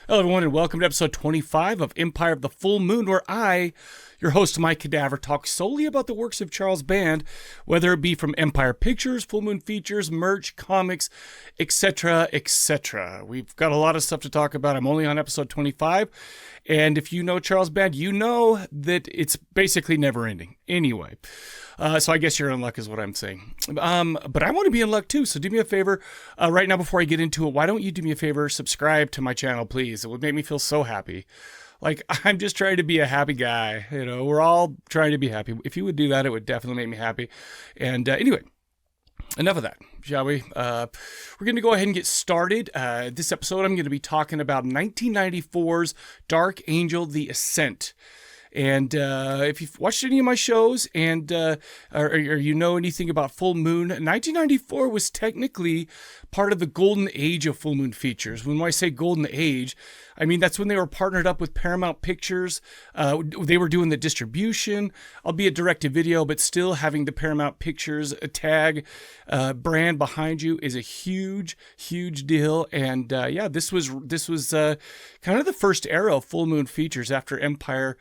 Hello, everyone, and welcome to episode 25 of Empire of the Full Moon, where I, your host, Mike Cadaver, talk solely about the works of Charles Band, whether it be from Empire Pictures, Full Moon Features, merch, comics, etc., etc. We've got a lot of stuff to talk about. I'm only on episode 25, and if you know Charles Band, you know that it's basically never ending. Anyway, so I guess you're in luck is what I'm saying. But I want to be in luck too, so do me a favor. Right now, before I get into it, why don't you do me a favor, subscribe to my channel, please. It would make me feel so happy. Like, I'm just trying to be a happy guy. You know, we're all trying to be happy. If you would do that, it would definitely make me happy. And anyway, enough of that, shall we? We're going to go ahead and get started. This episode, I'm going to be talking about 1994's Dark Angel, The Ascent. And if you've watched any of my shows and or you know anything about Full Moon, 1994 was technically part of the golden age of Full Moon Features. When I say golden age, I mean that's when they were partnered up with Paramount Pictures. They were doing the distribution, albeit direct-to-video, but still having the Paramount Pictures tag brand behind you is a huge, huge deal. And yeah, this was kind of the first era of Full Moon Features after Empire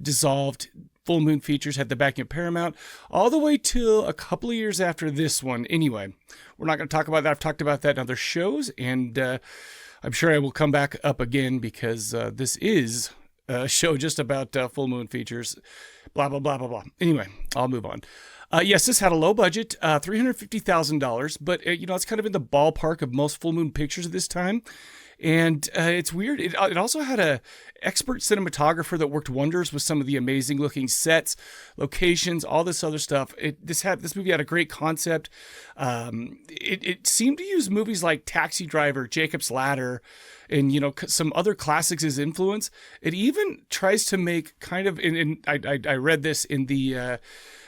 dissolved. Full Moon Features had the backing of Paramount all the way till a couple of years after this one. Anyway, we're not going to talk about that. I've talked about that in other shows, and I'm sure I will come back up again because this is a show just about Full Moon Features, blah, blah, blah, blah, blah. Anyway, I'll move on. Yes, this had a low budget, $350,000, but you know, it's kind of in the ballpark of most Full Moon Pictures at this time. And it's weird. It also had a expert cinematographer that worked wonders with some of the amazing looking sets, locations, all this other stuff. This movie had a great concept. It seemed to use movies like Taxi Driver, Jacob's Ladder, and you know some other classics as influence. It even tries to make kind of. I read this in the.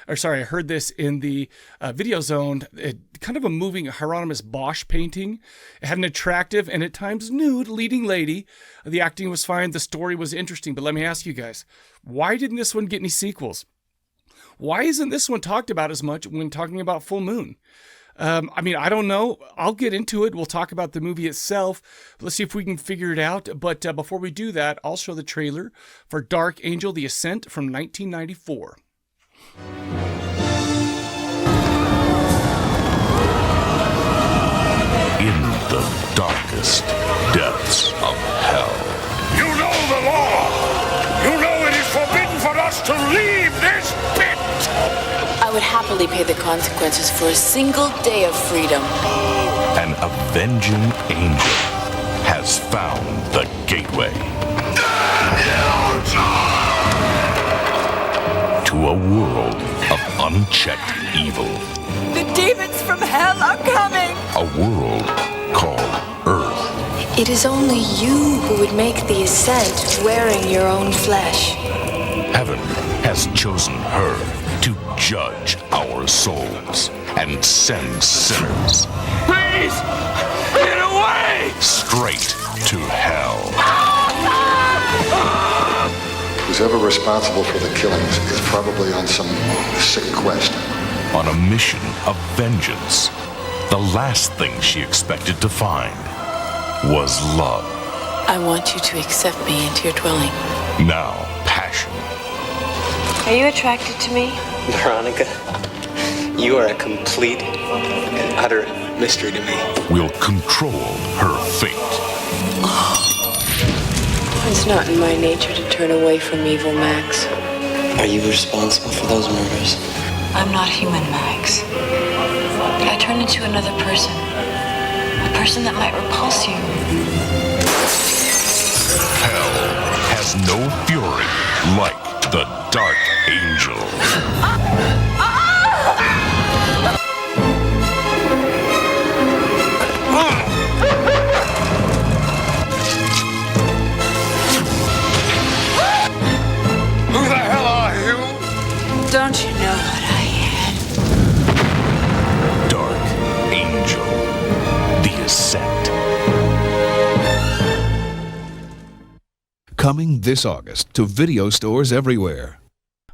I heard this in the Video Zone, kind of a moving Hieronymus Bosch painting. It had an attractive and at times nude leading lady. The acting was fine. The story was interesting. But let me ask you guys, why didn't this one get any sequels? Why isn't this one talked about as much when talking about Full Moon? I mean, I don't know. I'll get into it. We'll talk about the movie itself. Let's see if we can figure it out. But before we do that, I'll show the trailer for Dark Angel, The Ascent from 1994. In the darkest depths of hell. You know the law! You know it is forbidden for us to leave this pit! I would happily pay the consequences for a single day of freedom. An avenging angel has found the gateway to a world of unchecked evil. The demons from hell are coming! A world called Earth. It is only you who would make the ascent wearing your own flesh. Heaven has chosen her to judge our souls and send sinners. Please! Get away! Straight to hell. Who's ever responsible for the killings is probably on some sick quest. On a mission of vengeance, the last thing she expected to find was love. I want you to accept me into your dwelling. Now, passion. Are you attracted to me? Veronica, you are a complete and utter mystery to me. Will control her fate. It's not in my nature to turn away from evil, Max. Are you responsible for those murders? I'm not human, Max. I turn into another person. A person that might repulse you. Hell has no fury like the Dark Angel. Who the hell are you? Don't you know what I am? Dark Angel. The Ascent. Coming this August to video stores everywhere.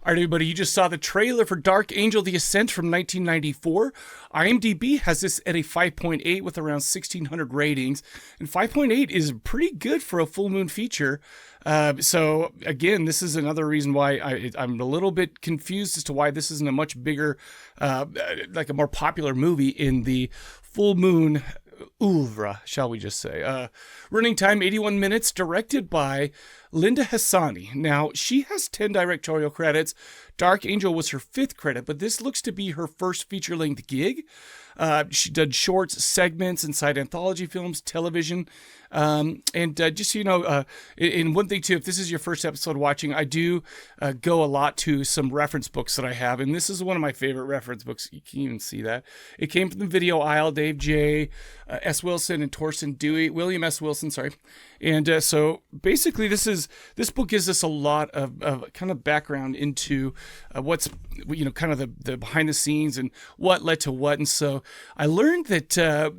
All right, everybody, you just saw the trailer for Dark Angel: The Ascent from 1994. IMDb has this at a 5.8 with around 1,600 ratings, and 5.8 is pretty good for a full moon feature. So again, this is another reason why I'm a little bit confused as to why this isn't a much bigger, like a more popular movie in the full moon oeuvre, shall we just say. Running time 81 minutes, directed by Linda Hassani. Now, she has 10 directorial credits. Dark Angel was her 5th credit, but this looks to be her first feature-length gig. She did shorts, segments inside anthology films, television, and just so you know, and one thing too, if this is your first episode watching, I do go a lot to some reference books that I have, and this is one of my favorite reference books. You can even see that. It came from the video aisle, Dave J., S. Wilson, and Torsten Dewey, William S. Wilson, sorry. And so basically this book gives us a lot of kind of background into what's, you know, kind of the behind the scenes and what led to what. And so I learned that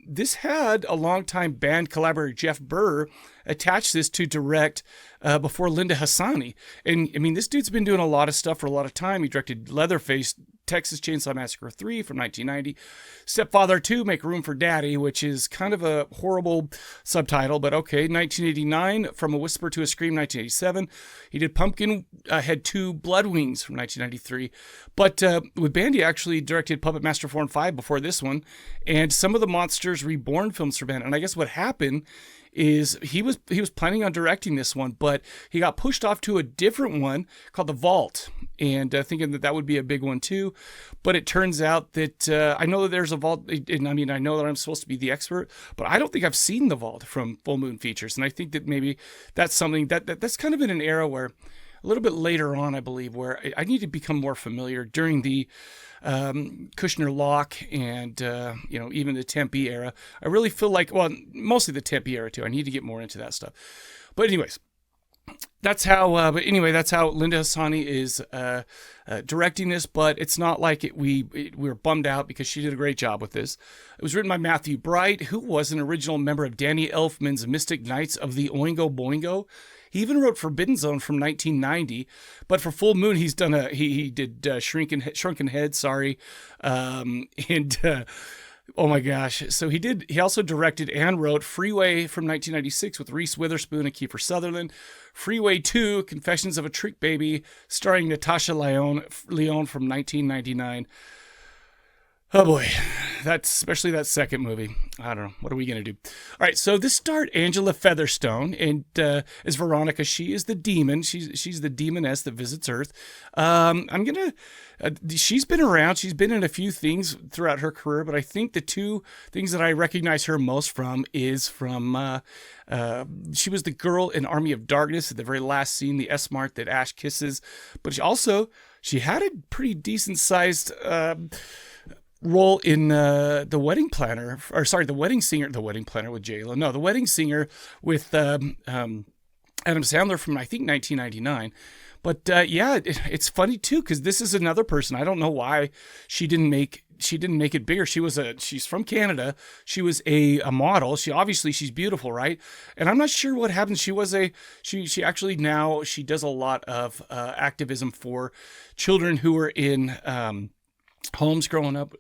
this had a longtime band collaborator, Jeff Burr, attach this to direct before Linda Hassani. And I mean, this dude's been doing a lot of stuff for a lot of time. He directed Leatherface, Texas Chainsaw Massacre 3 from 1990, Stepfather 2, Make Room for Daddy, which is kind of a horrible subtitle, but okay, 1989, From a Whisper to a Scream, 1987. He did Pumpkinhead 2, Blood Wings from 1993. But with Bandy, actually directed Puppet Master 4 and 5 before this one, and some of the Monsters Reborn films for Bandy. And I guess what happened is he was planning on directing this one, but he got pushed off to a different one called The Vault, and thinking that would be a big one too. But it turns out that I know that there's a Vault, and I mean, I know that I'm supposed to be the expert, but I don't think I've seen The Vault from Full Moon Features, and I think that maybe that's something that's kind of in an era where a little bit later on, I believe, where I need to become more familiar during the Kushner Locke and, you know, even the Tempe era. I really feel like, well, mostly the Tempe era too. I need to get more into that stuff. But anyways, that's how Linda Hassani is directing this, but it's not like we were bummed out because she did a great job with this. It was written by Matthew Bright, who was an original member of Danny Elfman's Mystic Knights of the Oingo Boingo. He even wrote Forbidden Zone from 1990, but for Full Moon, he's done he did Shrunken Head, sorry, and oh my gosh, so he also directed and wrote Freeway from 1996 with Reese Witherspoon and Kiefer Sutherland, Freeway 2, Confessions of a Trick Baby, starring Natasha Lyonne from 1999. Oh boy, especially that second movie. I don't know. What are we going to do? All right, so this starred Angela Featherstone, and as Veronica, she is the demon. She's the demoness that visits Earth. She's been around. She's been in a few things throughout her career, but I think the two things that I recognize her most from is from she was the girl in Army of Darkness at the very last scene, the S-Mart that Ash kisses. But she had a pretty decent sized role in The Wedding Planner, or sorry, The Wedding Singer, The Wedding Planner with J-Lo. No, The Wedding Singer with Adam Sandler from, I think, 1999. But yeah, it's funny too, because this is another person. I don't know why she didn't make it bigger. She's from Canada. She was a model. She's beautiful, right? And I'm not sure what happened. She actually now she does a lot of activism for children who are in homes growing up,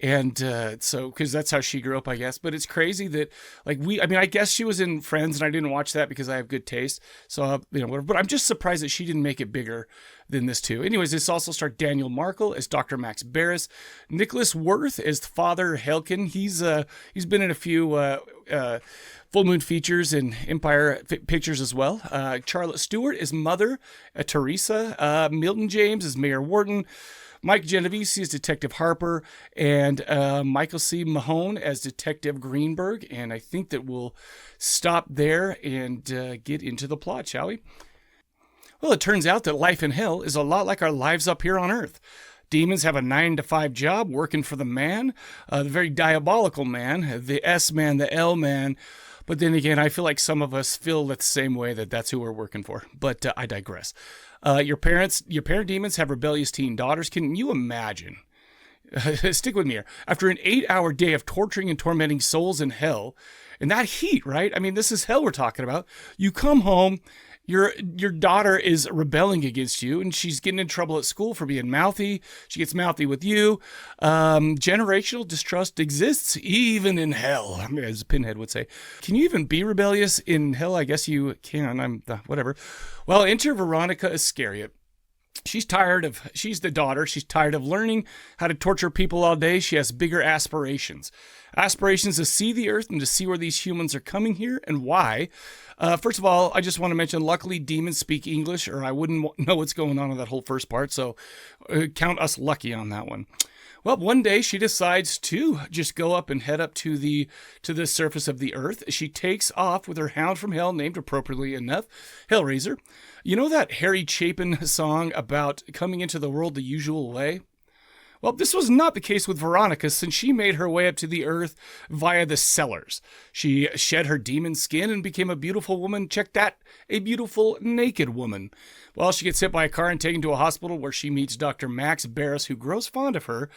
and so because that's how she grew up, I guess. But it's crazy that I guess she was in Friends, and I didn't watch that because I have good taste, so whatever. But I'm just surprised that she didn't make it bigger than this too. Anyways, this also starred Daniel Markle as Dr. Max Barris, Nicholas Worth as Father Helkin. He's been in a few Full Moon features and Empire Pictures as well. Charlotte Stewart is Mother Teresa. Milton James is Mayor Wharton. Mike Genovese as Detective Harper, and Michael C. Mahone as Detective Greenberg. And I think that we'll stop there and get into the plot, shall we? Well, it turns out that life in hell is a lot like our lives up here on Earth. Demons have a 9-to-5 job working for the man, the very diabolical man, the S-man, the L-man. But then again, I feel like some of us feel the same way, that's who we're working for. But I digress. Your parent demons have rebellious teen daughters. Can you imagine? Stick with me here. After an 8-hour day of torturing and tormenting souls in hell, and that heat, right? I mean, this is hell we're talking about. You come home, Your daughter is rebelling against you, and she's getting in trouble at school for being mouthy. She gets mouthy with you. Generational distrust exists even in hell, as Pinhead would say. Can you even be rebellious in hell? I guess you can. Whatever. Well, enter Veronica Iscariot. She's the daughter. She's tired of learning how to torture people all day. She has bigger aspirations. Aspirations to see the earth and to see where these humans are coming here and why. First of all, I just want to mention, luckily, demons speak English, or I wouldn't know what's going on in that whole first part, so count us lucky on that one. Well, one day she decides to just go up and head up to the surface of the earth. She takes off with her hound from hell, named appropriately enough, Hellraiser. You know that Harry Chapin song about coming into the world the usual way? Well, this was not the case with Veronica, since she made her way up to the earth via the cellars. She shed her demon skin and became a beautiful woman. Check that, a beautiful naked woman. Well, she gets hit by a car and taken to a hospital where she meets Dr. Max Barris, who grows fond of her,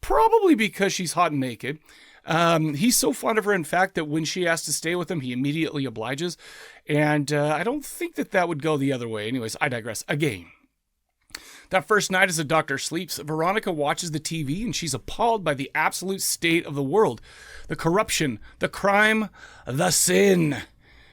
probably because she's hot and naked. He's so fond of her, in fact, that when she asks to stay with him, he immediately obliges. And I don't think that would go the other way. Anyways, I digress again. That first night as the doctor sleeps, Veronica watches the TV and she's appalled by the absolute state of the world. The corruption, the crime, the sin.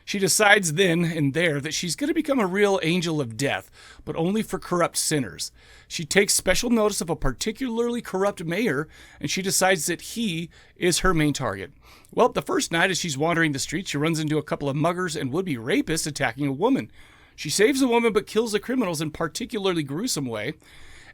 She decides then and there that she's going to become a real angel of death, but only for corrupt sinners. She takes special notice of a particularly corrupt mayor, and she decides that he is her main target. Well, the first night as she's wandering the streets, she runs into a couple of muggers and would-be rapists attacking a woman. She saves the woman but kills the criminals in a particularly gruesome way,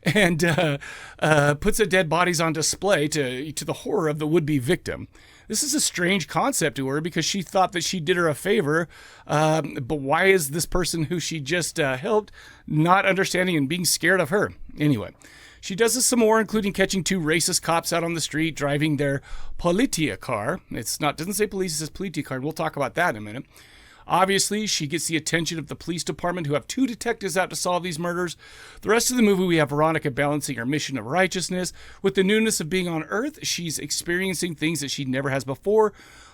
and puts the dead bodies on display to the horror of the would-be victim. This is a strange concept to her because she thought that she did her a favor, but why is this person who she just helped not understanding and being scared of her? Anyway, she does this some more, including catching two racist cops out on the street driving their Politia car. Doesn't say police, it says Politia car, and we'll talk about that in a minute. Obviously, she gets the attention of the police department, who have two detectives out to solve these murders. The rest of the movie, we have Veronica balancing her mission of righteousness with the newness of being on Earth. She's experiencing things that she never has before,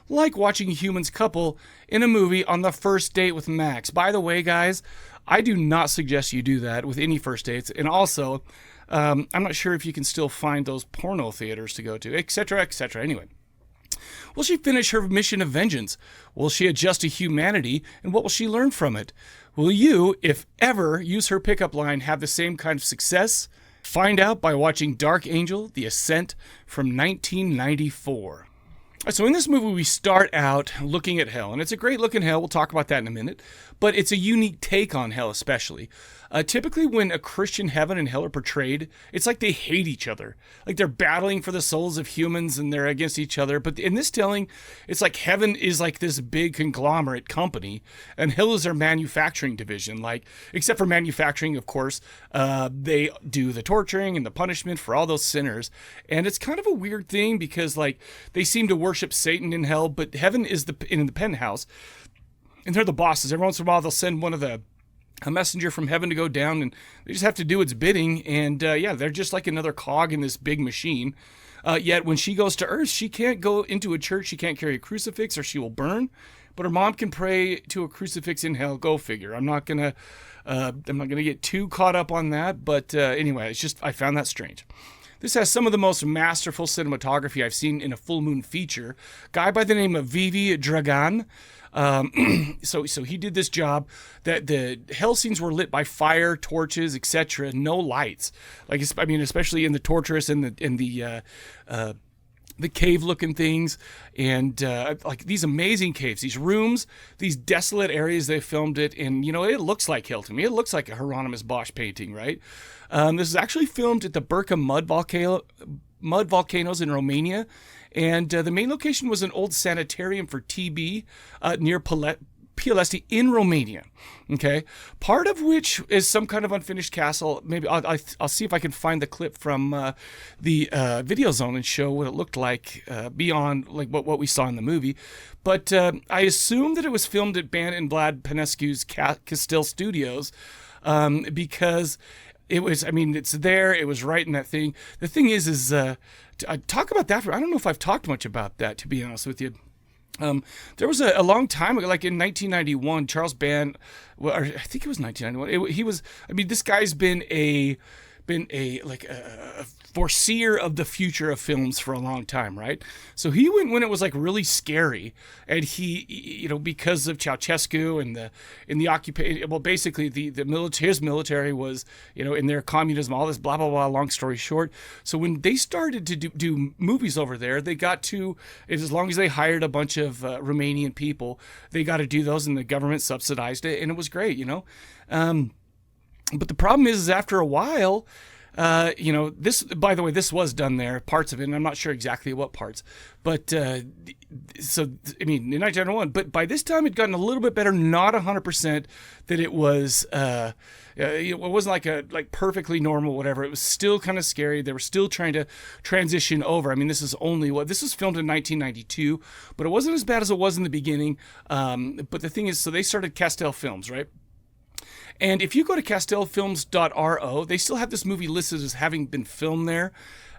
like watching humans couple in a movie on the first date with Max. By the way, guys, I do not suggest you do that with any first dates. And also, I'm not sure if you can still find those porno theaters to go to, etc., etc. Anyway. Will she finish her mission of vengeance? Will she adjust to humanity? And what will she learn from it? Will you, if ever, use her pickup line, have the same kind of success? Find out by watching Dark Angel, The Ascent from 1994. So in this movie, we start out looking at hell, and it's a great look in hell. We'll talk about that in a minute, but it's a unique take on hell, especially. Typically, when a Christian heaven and hell are portrayed, it's like they hate each other. Like they're battling for the souls of humans and they're against each other. But in this telling, it's like heaven is like this big conglomerate company and hell is their manufacturing division. Like, except for manufacturing, of course, they do the torturing and the punishment for all those sinners. And it's kind of a weird thing because, like, they seem to worship Satan in hell, but heaven is in the penthouse and they're the bosses. Every once in a while, they'll send a messenger from heaven to go down, and they just have to do its bidding. And they're just like another cog in this big machine. Yet when she goes to earth, she can't go into a church. She can't carry a crucifix or she will burn. But her mom can pray to a crucifix in hell. Go figure. I'm not gonna get too caught up on that. But anyway, I found that strange. This has some of the most masterful cinematography I've seen in a full moon feature. Guy by the name of Vivi Dragan. So he did this job that the hell scenes were lit by fire, torches, etc. No lights. Especially in the torturous and the cave-looking things, and like these amazing caves, these rooms, these desolate areas they filmed it in. You know, it looks like hell to me. It looks like a Hieronymus Bosch painting, right? This is actually filmed at the Burka mud volcanoes in Romania, and the main location was an old sanitarium for TB near Pielesti in Romania. Okay, part of which is some kind of unfinished castle. Maybe I'll see if I can find the clip from the Video Zone and show what it looked like beyond like what we saw in the movie. But I assume that it was filmed at Ban and Vlad Penescu's Castile Studios because it was. I mean, it's there. It was right in that thing. The thing is talk about that. I don't know if I've talked much about that, to be honest with you. There was a long time ago, like in 1991, Charles Band, well, or I think it was 1991. He was, I mean, this guy's been a foreseer of the future of films for a long time, right? So he went when it was like really scary, and he, because of Ceausescu and the occupation, well, basically the military, his military was, in their communism, all this blah blah blah. Long story short, so when they started to do movies over there, they got to, as long as they hired a bunch of Romanian people, they got to do those, and the government subsidized it, and it was great, But the problem is after a while, this, by the way, this was done there, parts of it, and I'm not sure exactly what parts, but, in 1991, but by this time it'd gotten a little bit better, not 100% that it was, it wasn't like perfectly normal, whatever. It was still kind of scary. They were still trying to transition over. I mean, this was filmed in 1992, but it wasn't as bad as it was in the beginning. But the thing is, so they started Castel Films, right? And if you go to castelfilms.ro, they still have this movie listed as having been filmed there.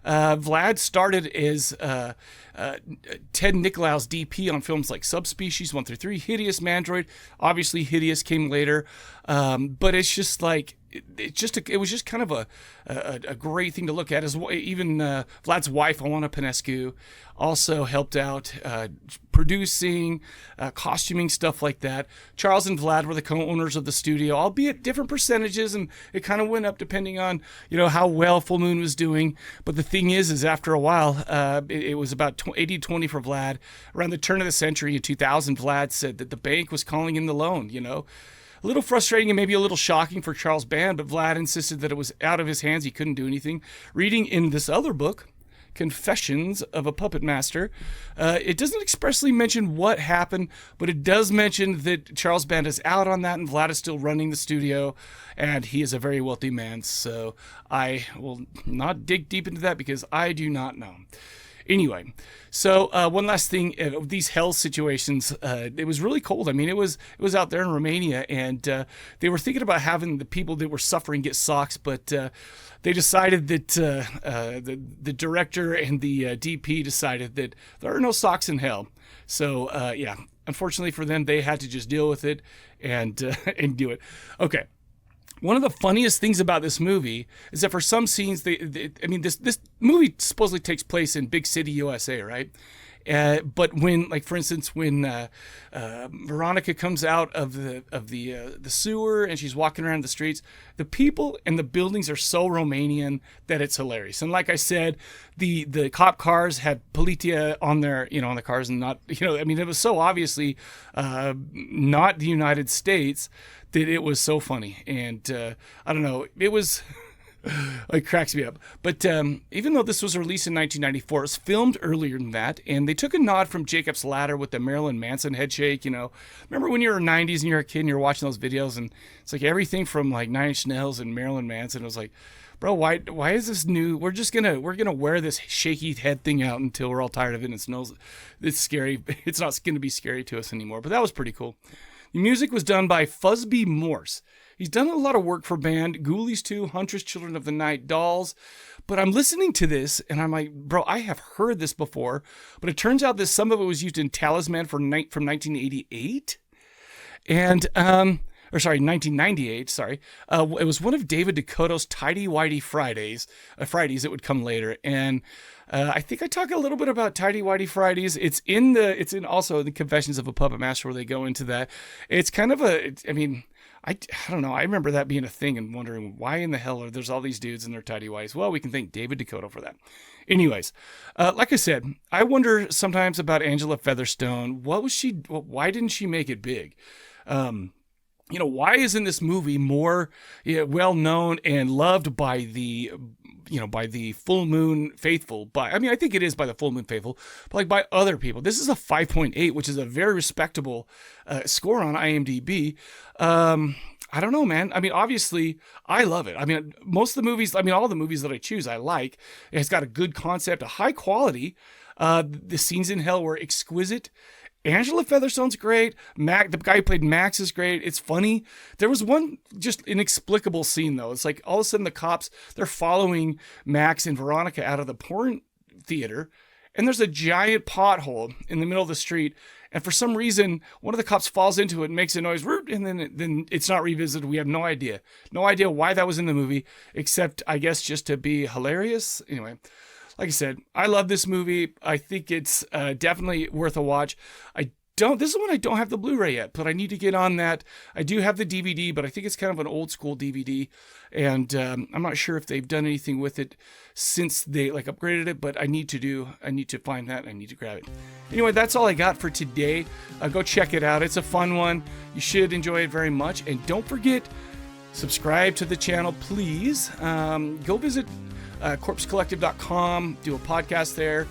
Vlad started as Ted Nicolau's DP on films like Subspecies 1 through 3, Hideous, Mandroid. Obviously, Hideous came later, but it's just like it was just kind of a great thing to look at. As even Vlad's wife, Alana Panescu, also helped out producing, costuming, stuff like that. Charles and Vlad were the co-owners of the studio, albeit different percentages, and it kind of went up depending on how well Full Moon was doing. But the thing is after a while, it was about 80-20 for Vlad. Around the turn of the century in 2000, Vlad said that the bank was calling in the loan. A little frustrating and maybe a little shocking for Charles Band, but Vlad insisted that it was out of his hands. He couldn't do anything. Reading in this other book, Confessions of a Puppet Master, it doesn't expressly mention what happened, but it does mention that Charles Band is out on that and Vlad is still running the studio, and he is a very wealthy man. So I will not dig deep into that because I do not know. Anyway, so one last thing, these hell situations, it was really cold. I mean, it was out there in Romania, and they were thinking about having the people that were suffering get socks, but they decided that the director and the DP decided that there are no socks in hell. So, unfortunately for them, they had to just deal with it and do it. Okay. One of the funniest things about this movie is that for some scenes, this movie supposedly takes place in big city USA, right? But when, like for instance, when Veronica comes out of the sewer and she's walking around the streets, the people and the buildings are so Romanian that it's hilarious. And like I said, the cop cars had Politia on their on the cars, and not it was so obviously not the United States that it was so funny. And I don't know, it was. It cracks me up. But even though this was released in 1994, it was filmed earlier than that, and they took a nod from Jacob's Ladder with the Marilyn Manson head shake. Remember when you were 90s and you were a kid and you were watching those videos, and it's like everything from like Nine Inch Nails and Marilyn Manson. It was like, bro, why is this new? We're gonna wear this shaky head thing out until we're all tired of it, and it's scary. It's not gonna be scary to us anymore. But that was pretty cool. The music was done by Fusby Morse. He's done a lot of work for Band, Ghoulies 2, Huntress, Children of the Night, Dolls. But I'm listening to this, and I'm like, bro, I have heard this before. But it turns out that some of it was used in Talisman from 1988. And, 1998, sorry. It was one of David Dakotto's Tidy Whitey Fridays that would come later. And I think I talk a little bit about Tidy Whitey Fridays. It's in also the Confessions of a Puppet Master where they go into that. It's kind of I don't know. I remember that being a thing and wondering why in the hell there's all these dudes in their tidy whities. Well, we can thank David Dakotto for that. Anyways, like I said, I wonder sometimes about Angela Featherstone. Why didn't she make it big? Why isn't this movie more well known and loved by the Full Moon faithful? I think it is by the Full Moon faithful, but like by other people. This is a 5.8, which is a very respectable score on IMDb. I don't know, man. Obviously, I love it. Most of the movies, all the movies that I choose, I like. It's got a good concept, a high quality. The scenes in hell were exquisite. Angela Featherstone's great. The guy who played Max is great. It's funny. There was one just inexplicable scene, though. It's like all of a sudden the cops, they're following Max and Veronica out of the porn theater, and there's a giant pothole in the middle of the street, And for some reason, one of the cops falls into it and makes a noise, and then it's not revisited. We have no idea why that was in the movie, except I guess just to be hilarious. Anyway, like I said, I love this movie. I think it's definitely worth a watch. This is one I don't have the Blu-ray yet, but I need to get on that. I do have the DVD, but I think it's kind of an old school DVD, and I'm not sure if they've done anything with it since they upgraded it, but I need to find that, and I need to grab it. Anyway, that's all I got for today. Go check it out. It's a fun one. You should enjoy it very much, and don't forget, subscribe to the channel, please. Go visit corpsecollective.com, do a podcast there.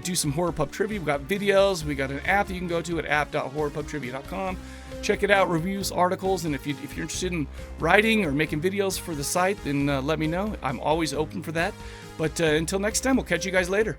Do some Horror Pub Trivia. We got videos. We got an app that you can go to at app.horrorpubtrivia.com. Check it out, reviews, articles, and if you're interested in writing or making videos for the site, then let me know. I'm always open for that. But until next time, we'll catch you guys later.